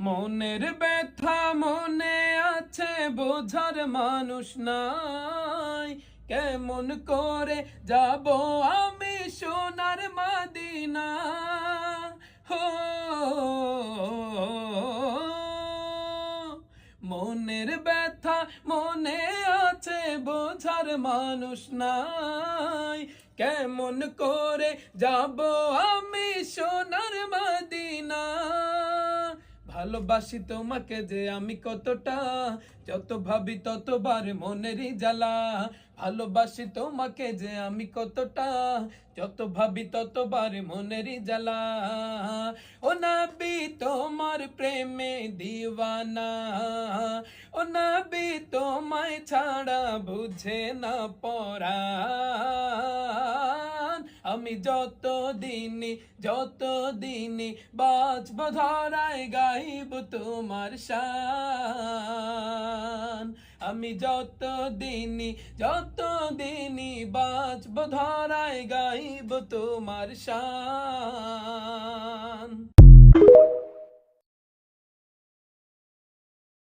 মনের ব্যথা মনে আছে, বোঝার মানুষ নাই। কেমন করে যাব আমি সোনার মদিনা? হো, মনের ব্যথা মনে আছে, বোঝার মানুষ নাই। কেমন করে যাব আমি সোনার মদিনা? ভালোবাসি তোমাকে যে আমি কতটা, যত ভাবি ততবার মনেরই জ্বালা। ভালোবাসি তোমাকে যে আমি কতটা, যত ভাবি ততবার মনেরই জ্বালা। ও নবী তোমার প্রেমে দিওয়ানা, ও নবী তোমায় ছাড়া বুঝে না পরাণ। আমি যত দিনই বাঁচব ধরায় গাইব তোমার শান। আমি যত দিনই বাঁচব ধরায় গাইব তোমার শান।